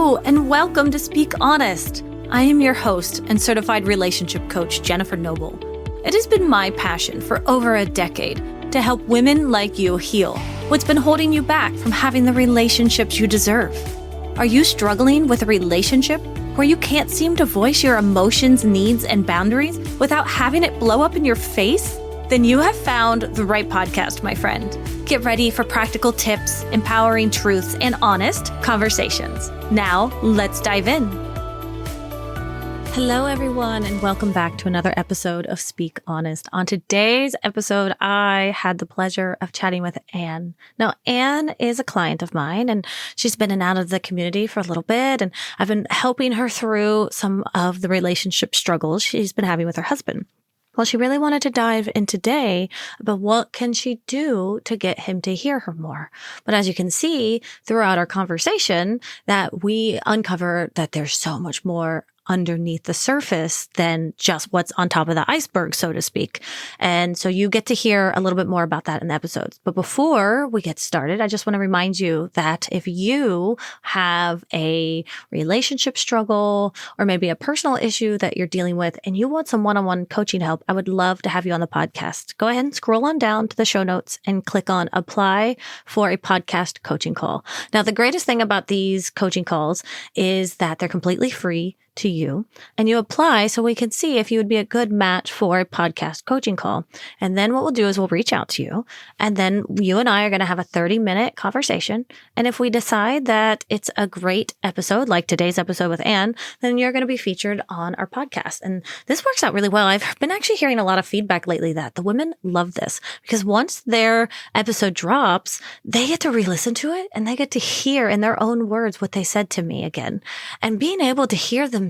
Hello, and welcome to Speak Honest. I am your host and certified relationship coach, Jennifer Noble. It has been my passion for over a decade to help women like you heal what's been holding you back from having the relationships you deserve. Are you struggling with a relationship where you can't seem to voice your emotions, needs, and boundaries without having it blow up in your face? Then you have found the right podcast, my friend. Get ready for practical tips, empowering truths, and honest conversations. Now, let's dive in. Hello, everyone, and welcome back to another episode of Speak Honest. On today's episode, I had the pleasure of chatting with Anne. Now, Anne is a client of mine, and she's been in and out of the community for a little bit, and I've been helping her through some of the relationship struggles she's been having with her husband. Well, she really wanted to dive in today about what can she do to get him to hear her more. But as you can see throughout our conversation, that we uncover that there's so much more underneath the surface than just what's on top of the iceberg, so to speak. And so you get to hear a little bit more about that in the episodes. But before we get started, I just want to remind you that if you have a relationship struggle or maybe a personal issue that you're dealing with and you want some one-on-one coaching help, I would love to have you on the podcast. Go ahead and scroll on down to the show notes and click on apply for a podcast coaching call. Now, the greatest thing about these coaching calls is that they're completely free to you, and you apply so we can see if you would be a good match for a podcast coaching call. And then what we'll do is we'll reach out to you, and then you and I are going to have a 30-minute conversation. And if we decide that it's a great episode, like today's episode with Anne, then you're going to be featured on our podcast. And this works out really well. I've been actually hearing a lot of feedback lately that the women love this because once their episode drops, they get to re-listen to it and they get to hear in their own words what they said to me again. And being able to hear themselves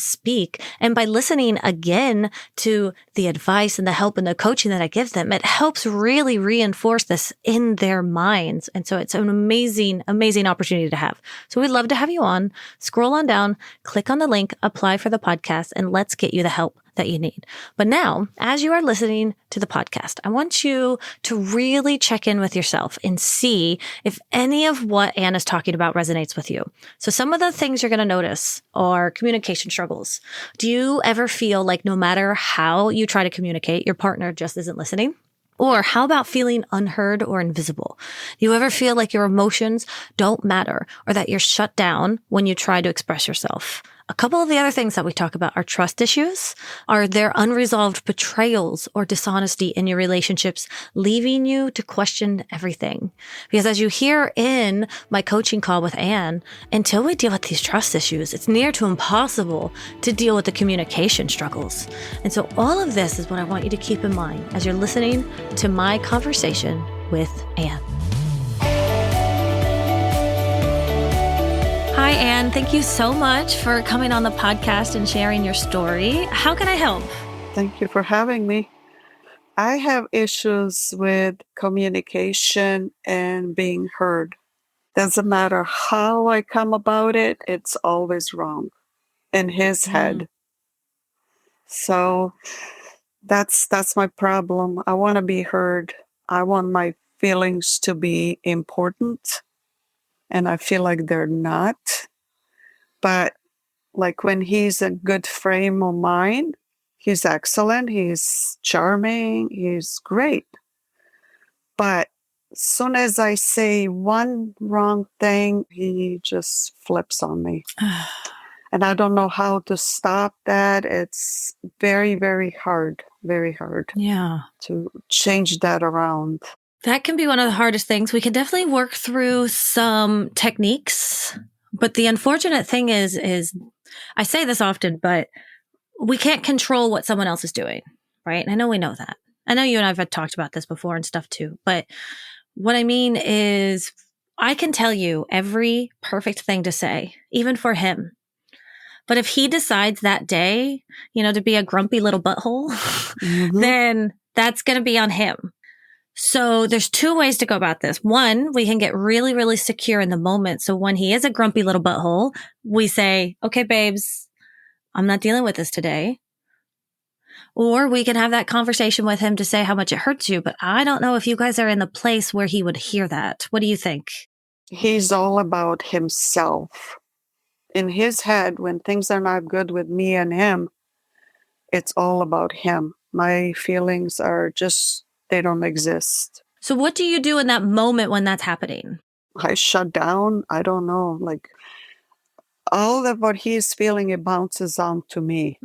speak, and by listening again to the advice and the help and the coaching that I give them, it helps really reinforce this in their minds. And so it's an amazing, amazing opportunity to have. So we'd love to have you on. Scroll on down, click on the link, apply for the podcast, and let's get you the help that you need. But now, as you are listening to the podcast, I want you to really check in with yourself and see if any of what Anne is talking about resonates with you. So some of the things you're going to notice are communication struggles. Do you ever feel like no matter how you try to communicate, your partner just isn't listening? Or how about feeling unheard or invisible? Do you ever feel like your emotions don't matter or that you're shut down when you try to express yourself? A couple of the other things that we talk about are trust issues. Are there unresolved betrayals or dishonesty in your relationships, leaving you to question everything? Because as you hear in my coaching call with Anne, until we deal with these trust issues, it's near to impossible to deal with the communication struggles. And so all of this is what I want you to keep in mind as you're listening to my conversation with Anne. Hi, Anne. Thank you so much for coming on the podcast and sharing your story. How can I help? Thank you for having me. I have issues with communication and being heard. Doesn't matter how I come about it, it's always wrong in his head. So that's my problem. I want to be heard. I want my feelings to be important. And I feel like they're not. But like when he's in good frame of mind, he's excellent, he's charming, he's great. But as soon as I say one wrong thing, he just flips on me. And I don't know how to stop that. It's very, very hard to change that around. That can be one of the hardest things. We can definitely work through some techniques, but the unfortunate thing is I say this often, but we can't control what someone else is doing, right? And I know we know that. I know you and I have talked about this before and stuff too, but what I mean is I can tell you every perfect thing to say, even for him. But if he decides that day, to be a grumpy little butthole, then that's going to be on him. So there's two ways to go about this. One, we can get really, really secure in the moment. So when he is a grumpy little butthole, we say, okay, babes, I'm not dealing with this today. Or we can have that conversation with him to say how much it hurts you. But I don't know if you guys are in the place where he would hear that. What do you think? He's all about himself. In his head, when things are not good with me and him, it's all about him. My feelings are just, they don't exist. So what do you do in that moment when that's happening? I shut down. I don't know. Like all of what he's feeling, it bounces on to me,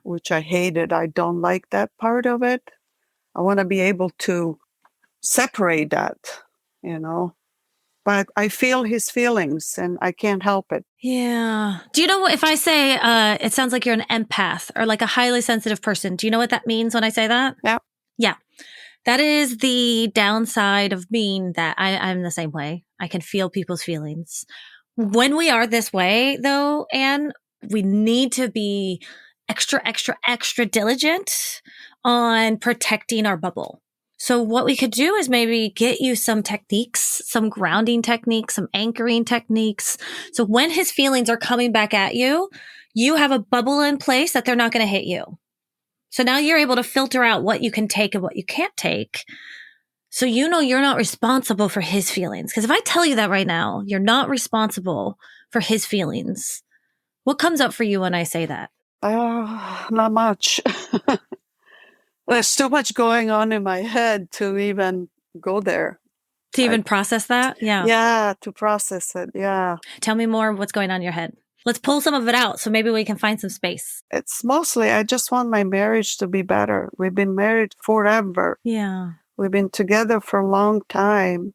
which I hated. I don't like that part of it. I want to be able to separate that, you know. But I feel his feelings and I can't help it. Yeah. Do you know what, if I say, it sounds like you're an empath or like a highly sensitive person, do you know what that means when I say that? Yeah. Yeah. That is the downside of being that I'm the same way. I can feel people's feelings. When we are this way, though, Anne, we need to be extra, extra, extra diligent on protecting our bubble. So what we could do is maybe get you some techniques, some grounding techniques, some anchoring techniques. So when his feelings are coming back at you, you have a bubble in place that they're not going to hit you. So now you're able to filter out what you can take and what you can't take. So you know you're not responsible for his feelings. Because if I tell you that right now, you're not responsible for his feelings, what comes up for you when I say that? Not much. There's too much going on in my head to even go there. To even process that? Yeah. Yeah, to process it. Yeah. Tell me more of what's going on in your head. Let's pull some of it out so maybe we can find some space. It's mostly, I just want my marriage to be better. We've been married forever. Yeah. We've been together for a long time.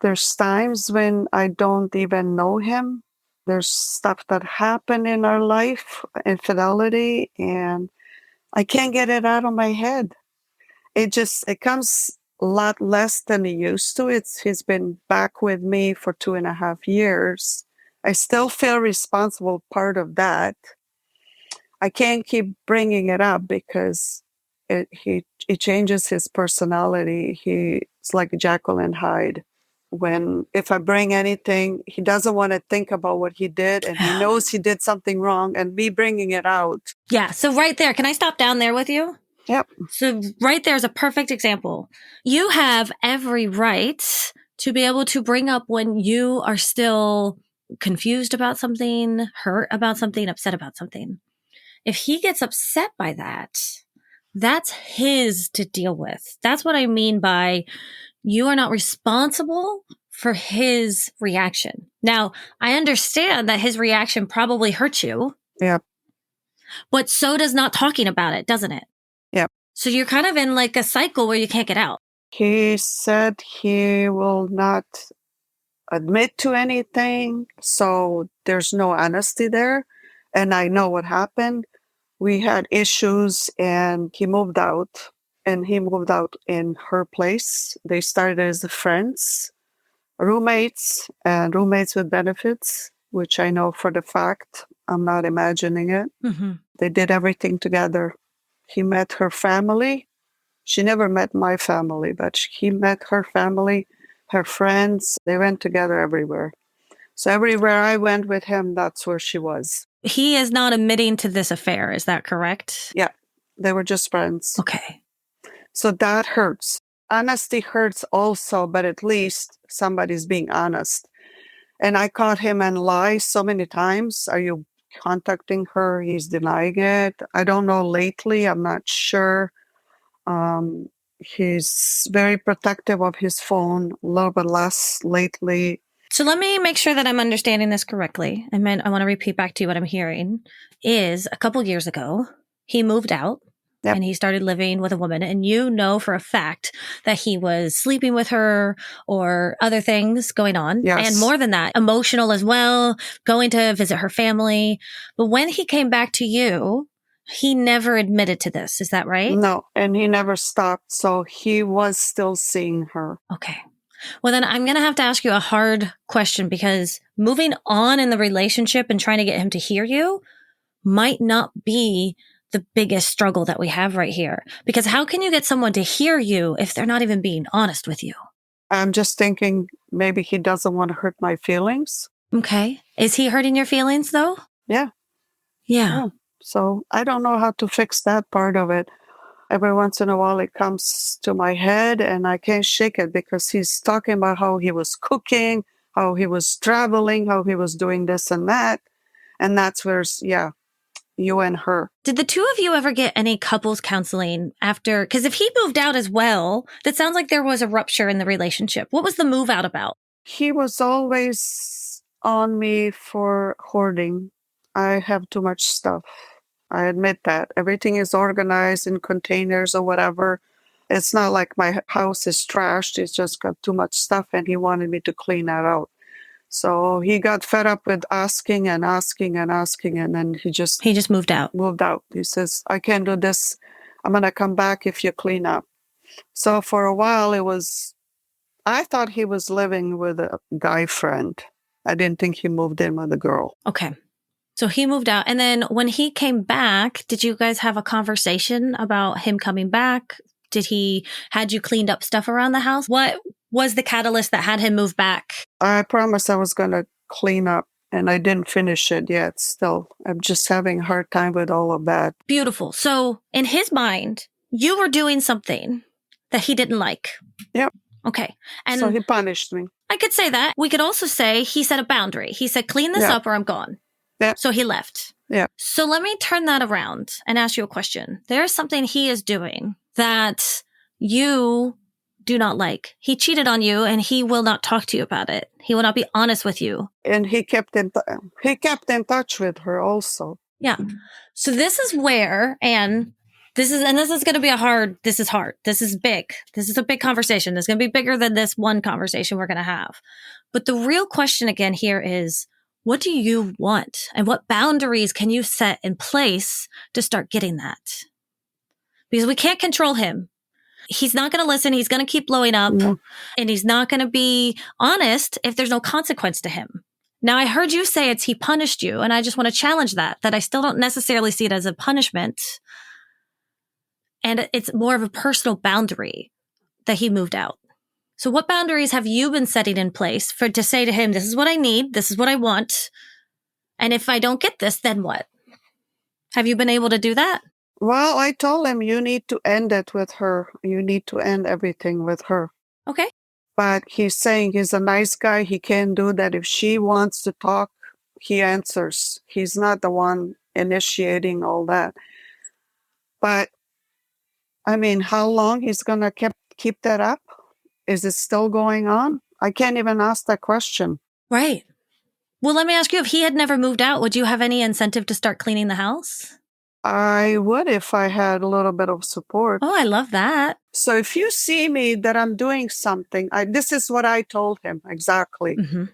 There's times when I don't even know him. There's stuff that happened in our life, infidelity, and I can't get it out of my head. It comes a lot less than it used to. He's been back with me for 2.5 years. I still feel responsible part of that. I can't keep bringing it up because he changes his personality. He's like Jekyll and Hyde. If I bring anything, he doesn't want to think about what he did, and he knows he did something wrong, and me bringing it out. Yeah. So right there, can I stop down there with you? Yep. So right there is a perfect example. You have every right to be able to bring up when you are still confused about something, hurt about something, upset about something. If he gets upset by that, that's his to deal with. That's what I mean by you are not responsible for his reaction. Now, I understand that his reaction probably hurt you. Yep. But so does not talking about it, doesn't it? Yep. So you're kind of in like a cycle where you can't get out. He said he will not admit to anything, so there's no honesty there. And I know what happened. We had issues and he moved out, and he moved out in her place. They started as friends, roommates, and roommates with benefits, which I know for the fact. I'm not imagining it. Mm-hmm. They did everything together. He met her family. She never met my family, but he met her family, her friends. They went together everywhere. So everywhere I went with him, that's where she was. He is not admitting to this affair. Is that correct? Yeah, they were just friends. Okay. So that hurts. Honesty hurts also, but at least somebody's being honest. And I caught him in lies so many times. Are you contacting her? He's denying it. I don't know lately. I'm not sure. He's very protective of his phone, a little bit less lately. So let me make sure that I'm understanding this correctly. I want to repeat back to you what I'm hearing is a couple years ago, he moved out. Yep. And he started living with a woman, and you know for a fact that he was sleeping with her or other things going on. Yes. And more than that, emotional as well, going to visit her family. But when he came back to you, he never admitted to this. Is that right? No, and he never stopped. So he was still seeing her. Okay. Well, then I'm going to have to ask you a hard question, because moving on in the relationship and trying to get him to hear you might not be the biggest struggle that we have right here. Because how can you get someone to hear you if they're not even being honest with you? I'm just thinking maybe he doesn't want to hurt my feelings. Okay. Is he hurting your feelings though? Yeah. Yeah. So I don't know how to fix that part of it. Every once in a while it comes to my head and I can't shake it, because he's talking about how he was cooking, how he was traveling, how he was doing this and that. And that's where, you and her. Did the two of you ever get any couples counseling after? Because if he moved out as well, that sounds like there was a rupture in the relationship. What was the move out about? He was always on me for hoarding. I have too much stuff. I admit that. Everything is organized in containers or whatever. It's not like my house is trashed. It's just got too much stuff, and he wanted me to clean that out. So he got fed up with asking and asking and asking, and then he just moved out. He says, I can't do this. I'm going to come back if you clean up. So for a while, I thought he was living with a guy friend. I didn't think he moved in with a girl. Okay. So he moved out. And then when he came back, did you guys have a conversation about him coming back? Had you cleaned up stuff around the house? What was the catalyst that had him move back? I promised I was going to clean up, and I didn't finish it yet. Still, I'm just having a hard time with all of that. Beautiful. So in his mind, you were doing something that he didn't like. Yep. Okay. And so he punished me. I could say that. We could also say he set a boundary. He said, clean this up or I'm gone. Yeah. So he left. Yeah. So let me turn that around and ask you a question. There's something he is doing that you do not like. He cheated on you and he will not talk to you about it. He will not be honest with you. And he kept in touch with her also. Yeah. So this is where, and this is going to be hard. This is big. This is a big conversation. It's going to be bigger than this one conversation we're going to have. But the real question again here is, what do you want? And what boundaries can you set in place to start getting that? Because we can't control him. He's not going to listen. He's going to keep blowing up. Yeah. And he's not going to be honest if there's no consequence to him. Now, I heard you say he punished you. And I just want to challenge that I still don't necessarily see it as a punishment. And it's more of a personal boundary that he moved out. So what boundaries have you been setting in place to say to him, this is what I need, this is what I want, and if I don't get this, then what? Have you been able to do that? Well, I told him, you need to end it with her. You need to end everything with her. Okay. But he's saying he's a nice guy. He can't do that. If she wants to talk, he answers. He's not the one initiating all that. But, I mean, how long he's going to keep that up? Is it still going on? I can't even ask that question. Right. Well, let me ask you, if he had never moved out, would you have any incentive to start cleaning the house? I would if I had a little bit of support. Oh, I love that. So if you see me that I'm doing something, this is what I told him exactly. Mm-hmm.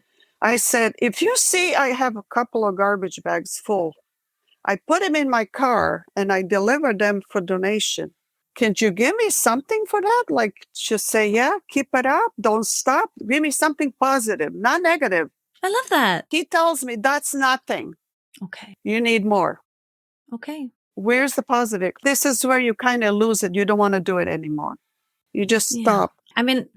I said, if you see I have a couple of garbage bags full, I put them in my car and I deliver them for donation. Can you give me something for that? Like, just say, yeah, keep it up. Don't stop. Give me something positive, not negative. I love that. He tells me that's nothing. Okay. You need more. Okay. Where's the positive? This is where you kind of lose it. You don't want to do it anymore. You just stop. I mean,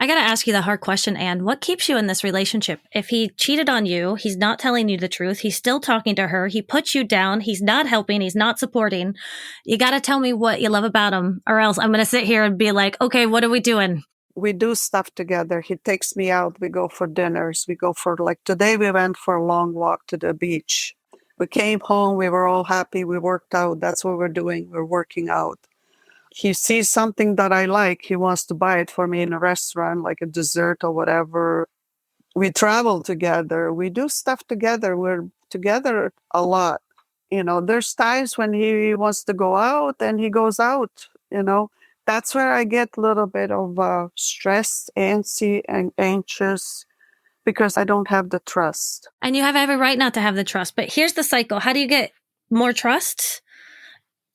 I got to ask you the hard question, Anne. What keeps you in this relationship? If he cheated on you, he's not telling you the truth. He's still talking to her. He puts you down. He's not helping. He's not supporting. You got to tell me what you love about him, or else I'm going to sit here and be like, okay, what are we doing? We do stuff together. He takes me out. We go for dinners. We go for, like today, we went for a long walk to the beach. We came home. We were all happy. We worked out. That's what we're doing. We're working out. He sees something that I like. He wants to buy it for me in a restaurant, like a dessert or whatever. We travel together. We do stuff together. We're together a lot. You know, there's times when he wants to go out and he goes out, you know. That's where I get a little bit of stressed, antsy, and anxious because I don't have the trust. And you have every right not to have the trust. But here's the cycle. How do you get more trust?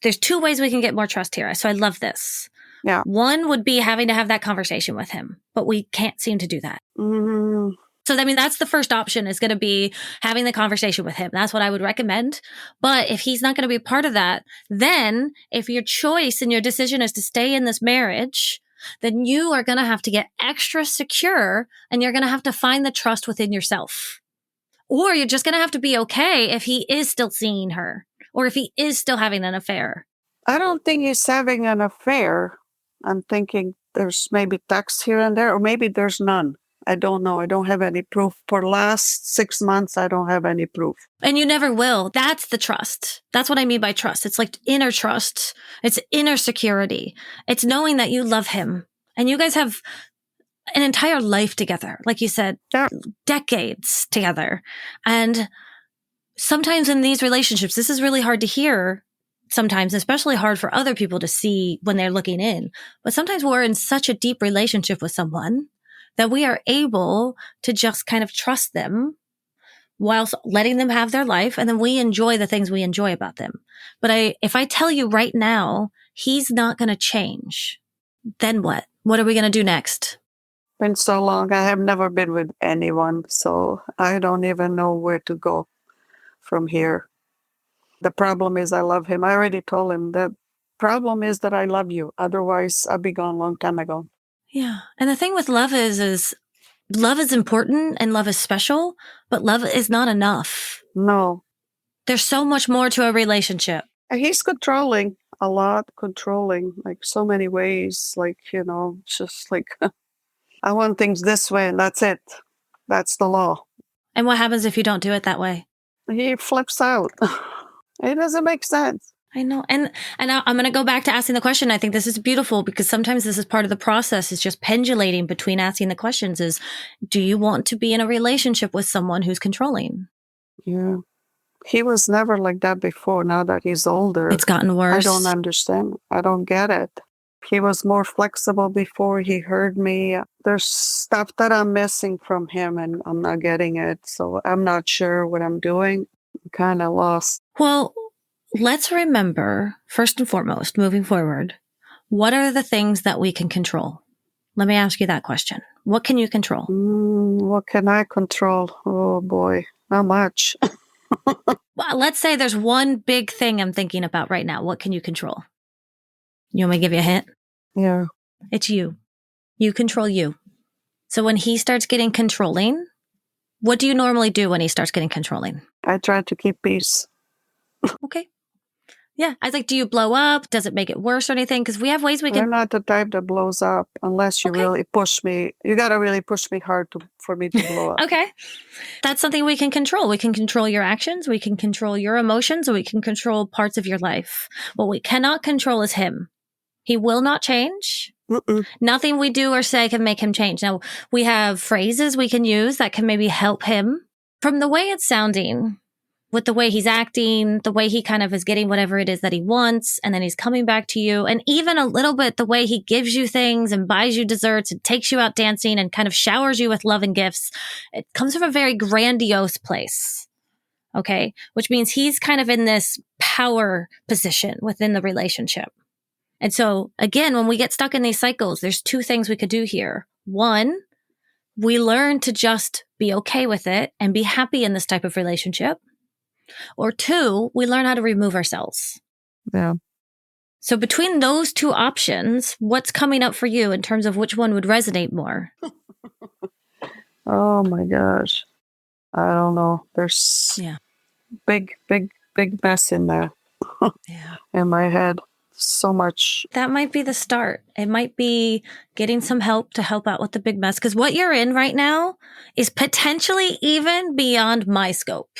There's two ways we can get more trust here. So I love this. Yeah. One would be having to have that conversation with him, but we can't seem to do that. Mm-hmm. So, I mean, that's the first option, is going to be having the conversation with him. That's what I would recommend. But if he's not going to be a part of that, then if your choice and your decision is to stay in this marriage, then you are going to have to get extra secure and you're going to have to find the trust within yourself. Or you're just going to have to be okay if he is still seeing her or if he is still having an affair. I don't think he's having an affair. I'm thinking there's maybe texts here and there, or maybe there's none. I don't know. I don't have any proof. For the last 6 months, I don't have any proof. And you never will. That's the trust. That's what I mean by trust. It's like inner trust. It's inner security. It's knowing that you love him and you guys have an entire life together. Like you said, Yeah. decades together. And sometimes in these relationships, this is really hard to hear sometimes, especially hard for other people to see when they're looking in. But sometimes we're in such a deep relationship with someone that we are able to just kind of trust them whilst letting them have their life. And then we enjoy the things we enjoy about them. But if I tell you right now, he's not going to change, then what? What are we going to do next? Been so long. I have never been with anyone, so I don't even know where to go from here. The problem is I love him. I already told him the problem is that I love you. Otherwise, I'd be gone a long time ago. Yeah. And the thing with love is love is important and love is special, but love is not enough. No. There's so much more to a relationship. He's controlling, a lot controlling, like so many ways. Like, just like, I want things this way and that's it. That's the law. And what happens if you don't do it that way? He flips out. It doesn't make sense. I know. And I'm going to go back to asking the question. I think this is beautiful because sometimes this is part of the process. It's just pendulating between asking the questions is, do you want to be in a relationship with someone who's controlling? Yeah. He was never like that before. Now that he's older, It's gotten worse. I don't understand. I don't get it. He was more flexible before. He heard me. There's stuff that I'm missing from him and I'm not getting it. So I'm not sure what I'm doing. I'm kind of lost. Well, let's remember, first and foremost, moving forward, what are the things that we can control? Let me ask you that question. What can you control? What can I control? Oh boy, not much. Well, let's say there's one big thing I'm thinking about right now. What can you control? You want me to give you a hint? Yeah. It's you. You control you. So when he starts getting controlling, what do you normally do when he starts getting controlling? I try to keep peace. Okay. Yeah. I was like, do you blow up? Does it make it worse or anything? Because we have ways we I'm can. not the type that blows up unless you Okay. really push me. You got to really push me hard for me to blow up. Okay. That's something we can control. We can control your actions. We can control your emotions. We can control parts of your life. What we cannot control is him. He will not change. Mm-mm. Nothing we do or say can make him change. Now, we have phrases we can use that can maybe help him. From the way it's sounding, with the way he's acting, the way he kind of is getting whatever it is that he wants, and then he's coming back to you, and even a little bit the way he gives you things and buys you desserts and takes you out dancing and kind of showers you with love and gifts, it comes from a very grandiose place. Okay? Which means he's kind of in this power position within the relationship. And so again, when we get stuck in these cycles, there's two things we could do here. One, we learn to just be okay with it and be happy in this type of relationship. Or two, we learn how to remove ourselves. Yeah. So between those two options, what's coming up for you in terms of which one would resonate more? Oh my gosh. I don't know. There's big mess in there. In my head. So much. That might be the start. It might be getting some help to help out with the big mess. Because what you're in right now is potentially even beyond my scope.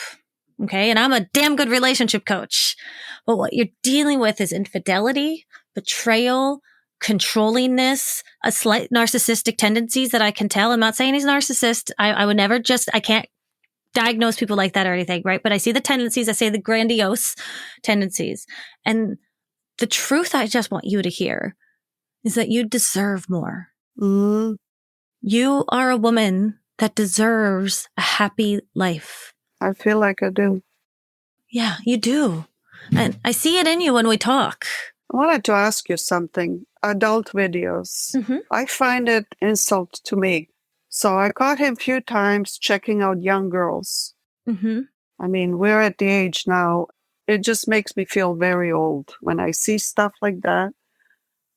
Okay. And I'm a damn good relationship coach. But what you're dealing with is infidelity, betrayal, controllingness, a slight narcissistic tendencies that I can tell. I'm not saying he's a narcissist. I would never I can't diagnose people like that or anything, right? But I see the tendencies. I say the grandiose tendencies. And the truth I just want you to hear is that you deserve more. Mm. You are a woman that deserves a happy life. I feel like I do. Yeah, you do. And I see it in you when we talk. I wanted to ask you something. Adult videos. Mm-hmm. I find it insult to me. So I caught him a few times checking out young girls. Mm-hmm. I mean, we're at the age now. It just makes me feel very old when I see stuff like that.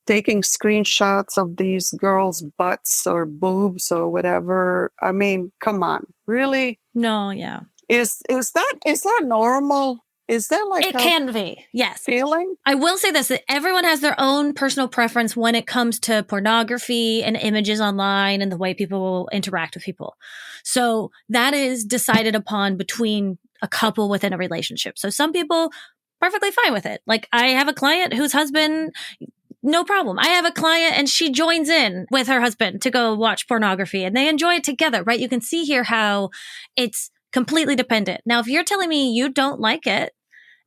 Taking screenshots of these girls' butts or boobs or whatever. I mean, come on. Really? No, yeah. Is that normal? Is that like It a can be, yes. feeling? I will say this, that everyone has their own personal preference when it comes to pornography and images online and the way people will interact with people. So that is decided upon between a couple within a relationship. So some people perfectly fine with it. Like I have a client whose husband, no problem. I have a client and she joins in with her husband to go watch pornography and they enjoy it together, right? You can see here how it's completely dependent. Now, if you're telling me you don't like it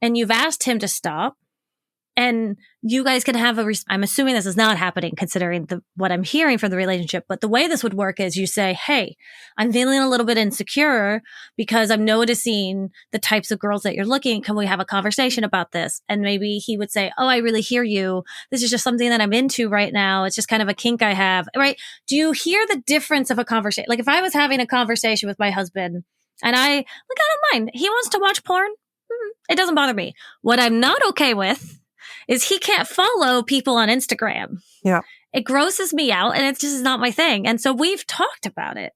and you've asked him to stop, and you guys can have I'm assuming this is not happening considering what I'm hearing from the relationship, but the way this would work is you say, hey, I'm feeling a little bit insecure because I'm noticing the types of girls that you're looking. Can we have a conversation about this? And maybe he would say, oh, I really hear you. This is just something that I'm into right now. It's just kind of a kink I have, right? Do you hear the difference of a conversation? Like if I was having a conversation with my husband and I don't mind. He wants to watch porn. It doesn't bother me. What I'm not okay with is he can't follow people on Instagram. Yeah. It grosses me out and it's just not my thing. And so we've talked about it.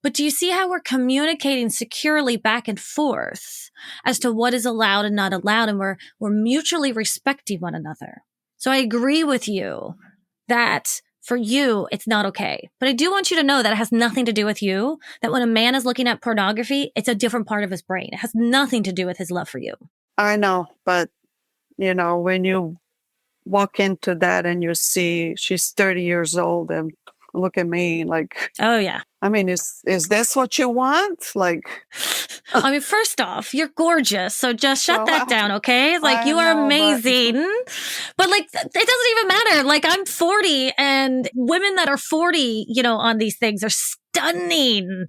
But do you see how we're communicating securely back and forth as to what is allowed and not allowed? And we're mutually respecting one another. So I agree with you that for you, it's not okay. But I do want you to know that it has nothing to do with you, that when a man is looking at pornography, it's a different part of his brain. It has nothing to do with his love for you. I know, but when you walk into that and you see she's 30 years old and look at me like, oh yeah. I mean, is this what you want? Like, I mean, first off, you're gorgeous. So just shut that down. Okay. Like you are amazing, but like, it doesn't even matter. Like I'm 40 and women that are 40, on these things are stunning.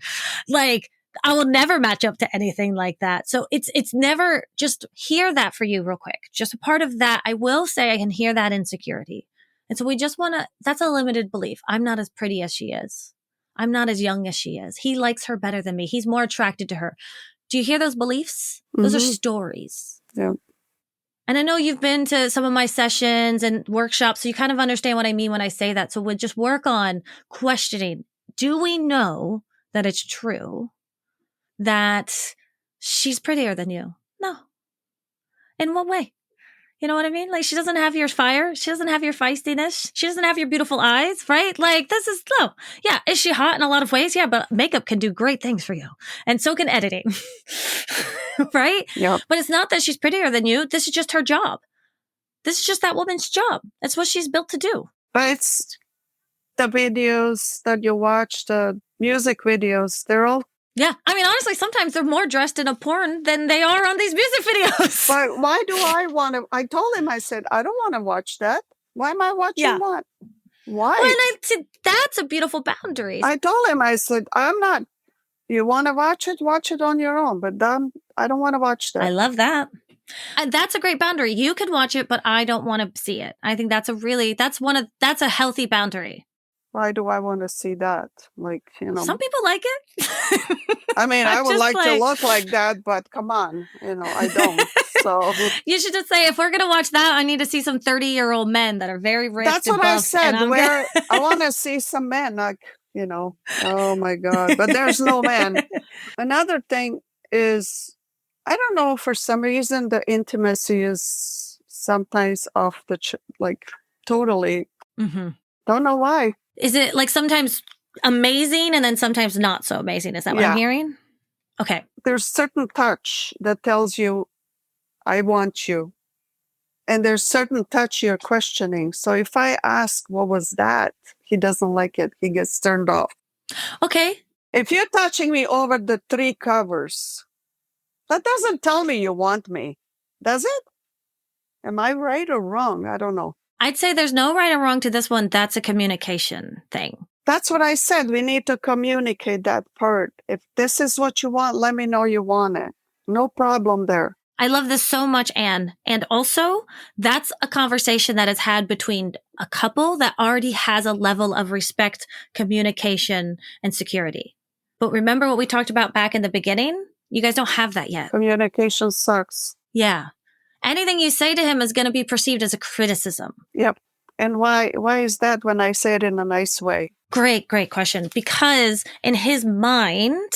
Like, I will never match up to anything like that. So it's never, just hear that for you real quick. Just a part of that. I will say I can hear that insecurity. And so we just that's a limited belief. I'm not as pretty as she is. I'm not as young as she is. He likes her better than me. He's more attracted to her. Do you hear those beliefs? Those are stories. Yeah. And I know you've been to some of my sessions and workshops, so you kind of understand what I mean when I say that. So we'll just work on questioning. Do we know that it's true that she's prettier than you? No. In what way? You know what I mean? Like she doesn't have your fire. She doesn't have your feistiness. She doesn't have your beautiful eyes, right? Like this is no. Yeah. Is she hot in a lot of ways? Yeah. But makeup can do great things for you. And so can editing. Right? Yeah. But it's not that she's prettier than you. This is just her job. This is just that woman's job. That's what she's built to do. But it's the videos that you watch, the music videos, they're all. Yeah. I mean, honestly, sometimes they're more dressed in a porn than they are on these music videos. But why do I want to? I told him, I said, I don't want to watch that. Why am I watching that? Why? Well, and I said, that's a beautiful boundary. I told him, I said, I'm not. You want to watch it on your own. But I don't want to watch that. I love that. And that's a great boundary. You could watch it, but I don't want to see it. I think that's a healthy boundary. Why do I want to see that? Like, some people like it. I mean, I would like to look like that, but come on, I don't. So you should just say, if we're going to watch that, I need to see some 30-year-old men that are very rich. That's what I said. Where I want to see some men, like, oh my God, but there's no man. Another thing is, I don't know, for some reason, the intimacy is sometimes off the, totally. Mm-hmm. Don't know why. Is it like sometimes amazing and then sometimes not so amazing? Is that what I'm hearing? Okay. There's certain touch that tells you, I want you. And there's certain touch you're questioning. So if I ask, what was that? He doesn't like it. He gets turned off. Okay. If you're touching me over the 3 covers, that doesn't tell me you want me. Does it? Am I right or wrong? I don't know. I'd say there's no right or wrong to this one. That's a communication thing. That's what I said. We need to communicate that part. If this is what you want, let me know you want it. No problem there. I love this so much, Anne. And also, that's a conversation that is had between a couple that already has a level of respect, communication, and security. But remember what we talked about back in the beginning? You guys don't have that yet. Communication sucks. Yeah. Anything you say to him is going to be perceived as a criticism. Yep. And why is that when I say it in a nice way? Great question. Because in his mind,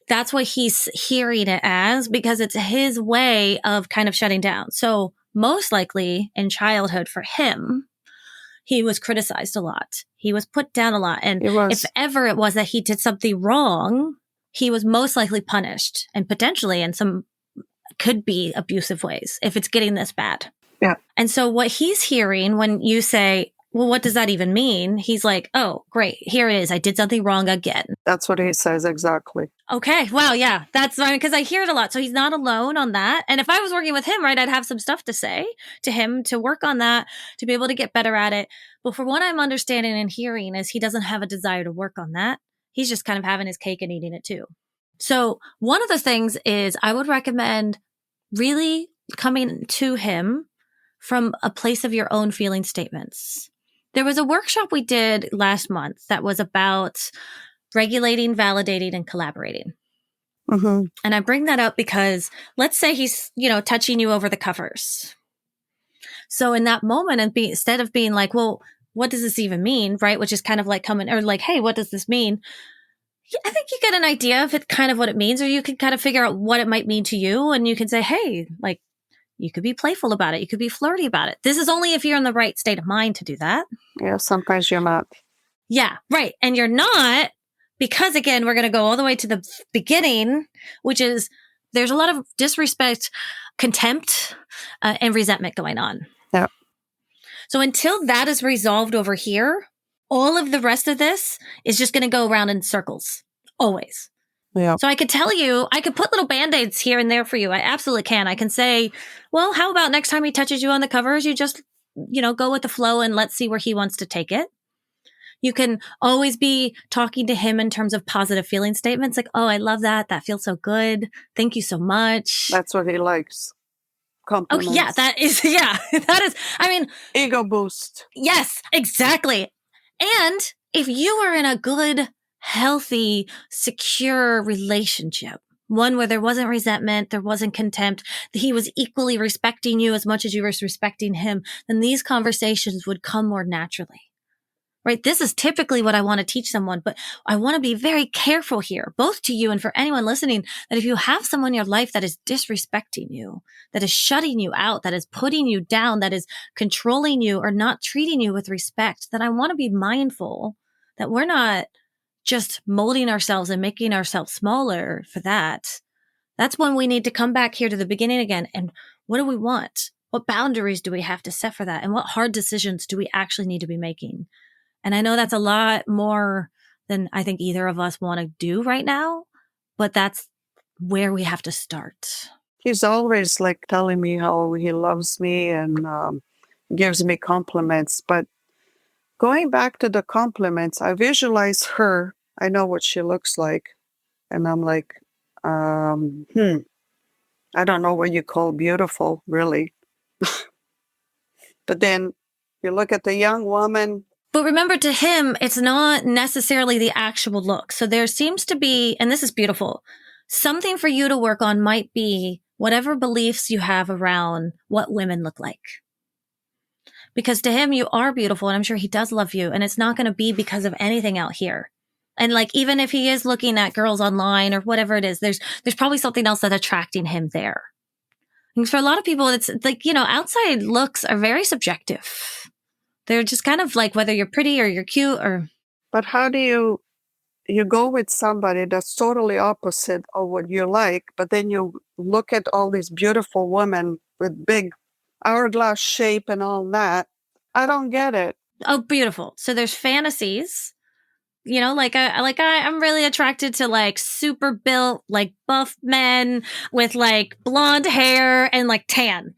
that's what he's hearing it as, because it's his way of kind of shutting down. So most likely in childhood for him, he was criticized a lot. He was put down a lot. And if ever it was that he did something wrong, he was most likely punished, and potentially in some could be abusive ways if it's getting this bad. Yeah. And so what he's hearing when you say, well, what does that even mean? He's like, oh, great. Here it is. I did something wrong again. That's what he says exactly. Okay. Wow. Yeah. That's fine, because I hear it a lot. So he's not alone on that. And if I was working with him, right, I'd have some stuff to say to him to work on that, to be able to get better at it. But for what I'm understanding and hearing is he doesn't have a desire to work on that. He's just kind of having his cake and eating it too. So one of the things is I would recommend really coming to him from a place of your own feeling statements. There was a workshop we did last month that was about regulating, validating, and collaborating. Mm-hmm. And I bring that up because let's say he's, touching you over the covers. So in that moment, and instead of being like, well, what does this even mean? Right. Which is kind of like coming or like, hey, what does this mean? I think you get an idea of it, kind of what it means, or you can kind of figure out what it might mean to you. And you can say, hey, like, you could be playful about it. You could be flirty about it. This is only if you're in the right state of mind to do that. Yeah, sometimes you're not. Yeah, right. And you're not, because again, we're going to go all the way to the beginning, which is there's a lot of disrespect, contempt, and resentment going on. Yeah. So until that is resolved over here, all of the rest of this is just going to go around in circles, always. Yeah. So I could tell you, I could put little Band-Aids here and there for you. I absolutely can. I can say, well, how about next time he touches you on the covers, you just, go with the flow and let's see where he wants to take it. You can always be talking to him in terms of positive feeling statements like, oh, I love that. That feels so good. Thank you so much. That's what he likes. Compliments. Oh, yeah, that is, ego boost. Yes, exactly. And if you are in a good, healthy, secure relationship, one where there wasn't resentment, there wasn't contempt, he was equally respecting you as much as you were respecting him, then these conversations would come more naturally. Right? This is typically what I want to teach someone, but I want to be very careful here, both to you and for anyone listening, that if you have someone in your life that is disrespecting you, that is shutting you out, that is putting you down, that is controlling you or not treating you with respect, that I want to be mindful that we're not just molding ourselves and making ourselves smaller for that. That's when we need to come back here to the beginning again. And what do we want? What boundaries do we have to set for that? And what hard decisions do we actually need to be making? And I know that's a lot more than I think either of us want to do right now, but that's where we have to start. He's always like telling me how he loves me and gives me compliments. But going back to the compliments, I visualize her. I know what she looks like. And I'm like, I don't know what you call beautiful, really. But then you look at the young woman. But remember, to him, it's not necessarily the actual look. So there seems to be, and this is beautiful, something for you to work on might be whatever beliefs you have around what women look like. Because to him, you are beautiful, and I'm sure he does love you. And it's not going to be because of anything out here. And like, even if he is looking at girls online or whatever it is, there's probably something else that's attracting him there. And for a lot of people, it's like, outside looks are very subjective. They're just kind of like whether you're pretty or you're cute or. But how do you go with somebody that's totally opposite of what you like, but then you look at all these beautiful women with big hourglass shape and all that. I don't get it. Oh, beautiful. So there's fantasies, I'm really attracted to like super built, like buff men with like blonde hair and like tan.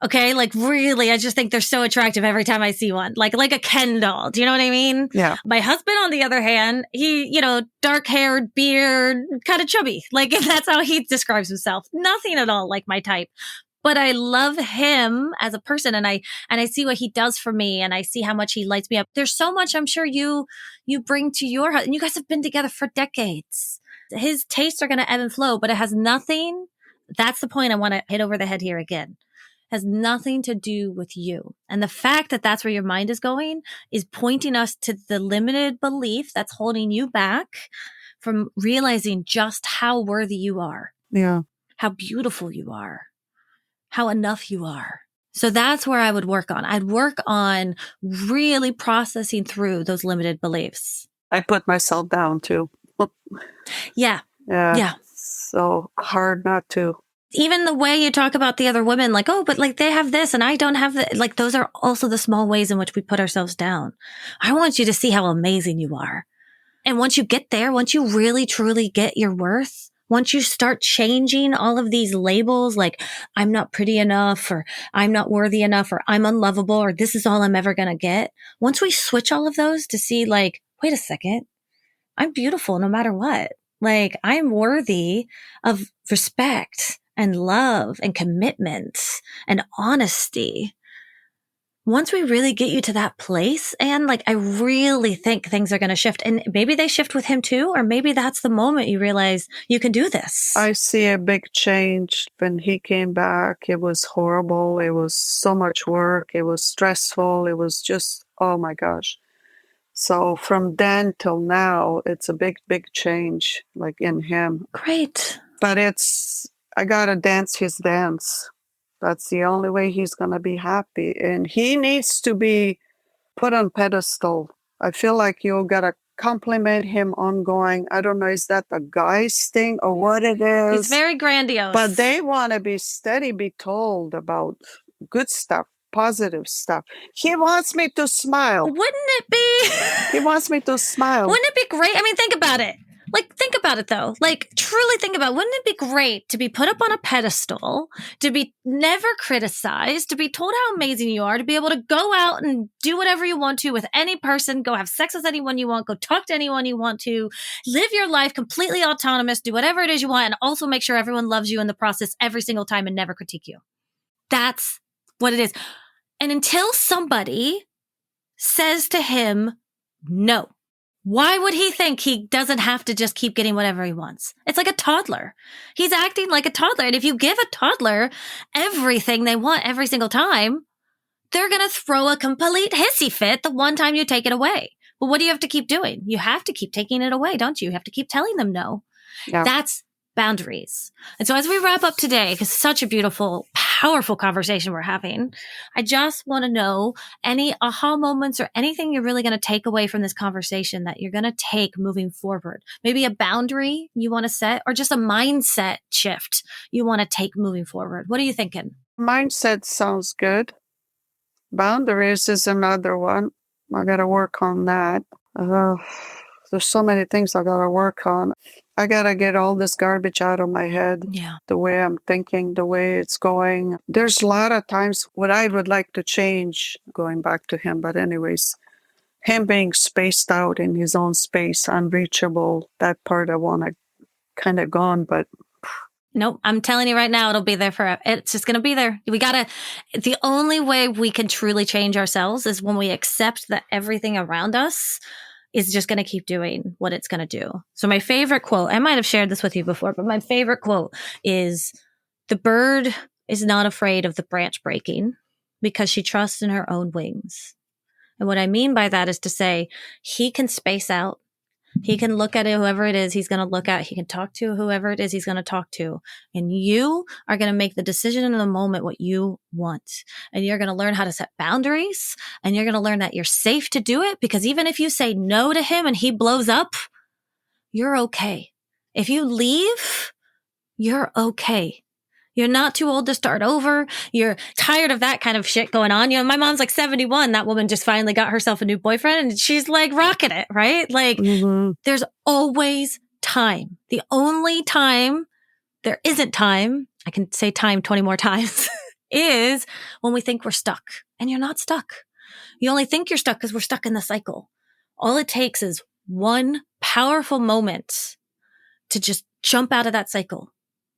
Okay. Like really, I just think they're so attractive every time I see one, like a Ken doll. Do you know what I mean? Yeah. My husband, on the other hand, he, dark haired, beard, kind of chubby. Like that's how he describes himself. Nothing at all like my type. But I love him as a person, and I see what he does for me, and I see how much he lights me up. There's so much I'm sure you bring to your husband, and you guys have been together for decades. His tastes are going to ebb and flow, but it has nothing. That's the point I want to hit over the head here again. Has nothing to do with you. And the fact that that's where your mind is going is pointing us to the limited belief that's holding you back from realizing just how worthy you are, Yeah. how beautiful you are, how enough you are. So that's where I would work on. I'd work on really processing through those limited beliefs. I put myself down too. Yeah. Yeah. Yeah. So hard not to. Even the way you talk about the other women, like, oh, but like they have this and I don't have that. Like those are also the small ways in which we put ourselves down. I want you to see how amazing you are. And once you get there, once you really truly get your worth, once you start changing all of these labels, like I'm not pretty enough or I'm not worthy enough or I'm unlovable or this is all I'm ever going to get. Once we switch all of those to see like, wait a second, I'm beautiful no matter what. Like I am worthy of respect and love and commitment and honesty. Once we really get you to that place, and like, I really think things are going to shift, and maybe they shift with him too, or maybe that's the moment you realize you can do this. I see a big change when he came back. It was horrible. It was so much work. It was stressful. It was just, oh my gosh. So from then till now, it's a big, big change, like in him. Great. But I gotta dance his dance. That's the only way he's gonna be happy. And he needs to be put on pedestal. I feel like you gotta compliment him ongoing. I don't know, is that the guy's thing or what it is? He's very grandiose. But they want to be steady, be told about good stuff, positive stuff. He wants me to smile. Wouldn't it be? He wants me to smile. Wouldn't it be great? I mean, think about it. Like, think about it though. Like, truly think about it. Wouldn't it be great to be put up on a pedestal, to be never criticized, to be told how amazing you are, to be able to go out and do whatever you want to with any person, go have sex with anyone you want, go talk to anyone you want to, live your life completely autonomous, do whatever it is you want, and also make sure everyone loves you in the process every single time and never critique you. That's what it is. And until somebody says to him, no. Why would he think he doesn't have to just keep getting whatever he wants? It's like a toddler. He's acting like a toddler. And if you give a toddler everything they want every single time, they're going to throw a complete hissy fit the one time you take it away. But what do you have to keep doing? You have to keep taking it away, don't you? You have to keep telling them no. Yeah. That's boundaries. And so as we wrap up today, because such a beautiful, powerful conversation we're having, I just want to know any aha moments or anything you're really going to take away from this conversation that you're going to take moving forward. Maybe a boundary you want to set or just a mindset shift you want to take moving forward. What are you thinking? Mindset sounds good. Boundaries is another one. I got to work on that. There's so many things I got to work on. I got to get all this garbage out of my head. Yeah. The way I'm thinking, the way it's going. There's a lot of times what I would like to change, going back to him. But anyways, him being spaced out in his own space, unreachable, that part I want to kind of gone, but nope. I'm telling you right now, it'll be there forever. It's just going to be there. The only way we can truly change ourselves is when we accept that everything around us is just going to keep doing what it's going to do. So my favorite quote, I might have shared this with you before, but my favorite quote is, the bird is not afraid of the branch breaking because she trusts in her own wings. And what I mean by that is to say, he can space out. He can look at whoever it is he's going to look at. He can talk to whoever it is he's going to talk to. And you are going to make the decision in the moment what you want. And you're going to learn how to set boundaries. And you're going to learn that you're safe to do it, because even if you say no to him and he blows up, you're okay. If you leave, you're okay. You're not too old to start over. You're tired of that kind of shit going on. You know, my mom's like 71. That woman just finally got herself a new boyfriend and she's like rocking it, right? Like there's always time. The only time there isn't time, I can say time 20 more times, is when we think we're stuck. And you're not stuck. You only think you're stuck because we're stuck in the cycle. All it takes is one powerful moment to just jump out of that cycle.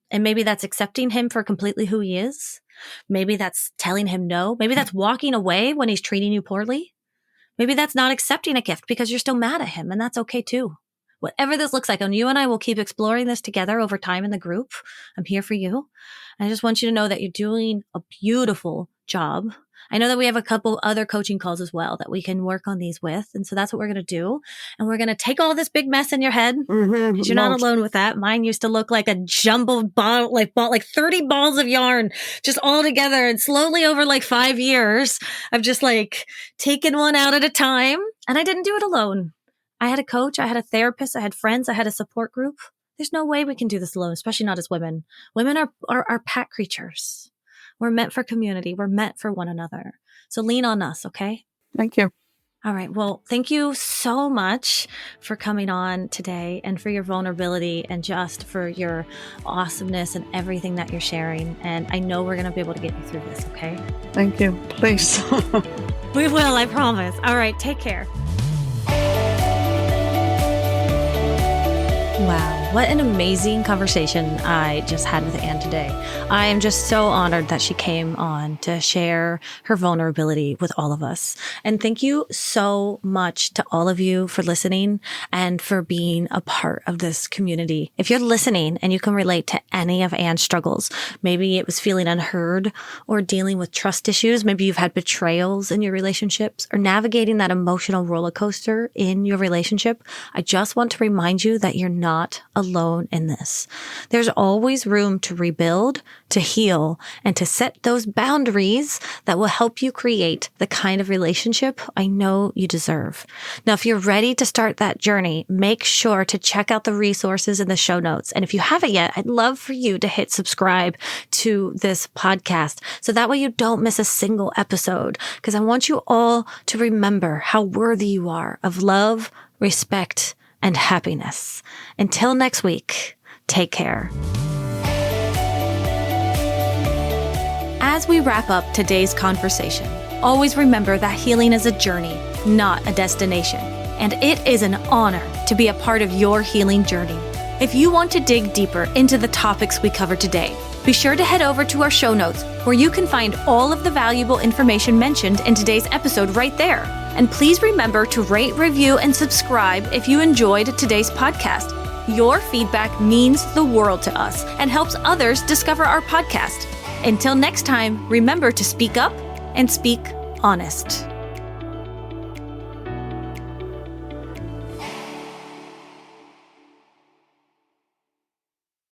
And maybe that's accepting him for completely who he is. Maybe that's telling him no. Maybe that's walking away when he's treating you poorly. Maybe that's not accepting a gift because you're still mad at him, and that's okay too. Whatever this looks like, and you and I will keep exploring this together over time in the group. I'm here for you. I just want you to know that you're doing a beautiful job I know that we have a couple other coaching calls as well that we can work on these with. And so that's what we're going to do. And we're going to take all this big mess in your head because you're not alone with that. Mine used to look like a jumbled ball, like 30 balls of yarn just all together. And slowly over like 5 years, I've just like taken one out at a time. And I didn't do it alone. I had a coach, I had a therapist, I had friends, I had a support group. There's no way we can do this alone, especially not as women. Women are pack creatures. We're meant for community. We're meant for one another. So lean on us, okay? Thank you. All right. Well, thank you so much for coming on today and for your vulnerability and just for your awesomeness and everything that you're sharing. And I know we're going to be able to get you through this, okay? Thank you. Please. We will, I promise. All right. Take care. Wow, what an amazing conversation I just had with Anne today. I am just so honored that she came on to share her vulnerability with all of us. And thank you so much to all of you for listening and for being a part of this community. If you're listening and you can relate to any of Anne's struggles, maybe it was feeling unheard or dealing with trust issues, maybe you've had betrayals in your relationships or navigating that emotional roller coaster in your relationship, I just want to remind you that you're not alone in this. There's always room to rebuild, to heal, and to set those boundaries that will help you create the kind of relationship I know you deserve. Now, if you're ready to start that journey, make sure to check out the resources in the show notes. And if you haven't yet, I'd love for you to hit subscribe to this podcast so that way you don't miss a single episode, because I want you all to remember how worthy you are of love, respect, and happiness. Until next week, take care. As we wrap up today's conversation, always remember that healing is a journey, not a destination. And it is an honor to be a part of your healing journey. If you want to dig deeper into the topics we covered today, be sure to head over to our show notes where you can find all of the valuable information mentioned in today's episode right there. And please remember to rate, review, and subscribe if you enjoyed today's podcast. Your feedback means the world to us and helps others discover our podcast. Until next time, remember to speak up and speak honest.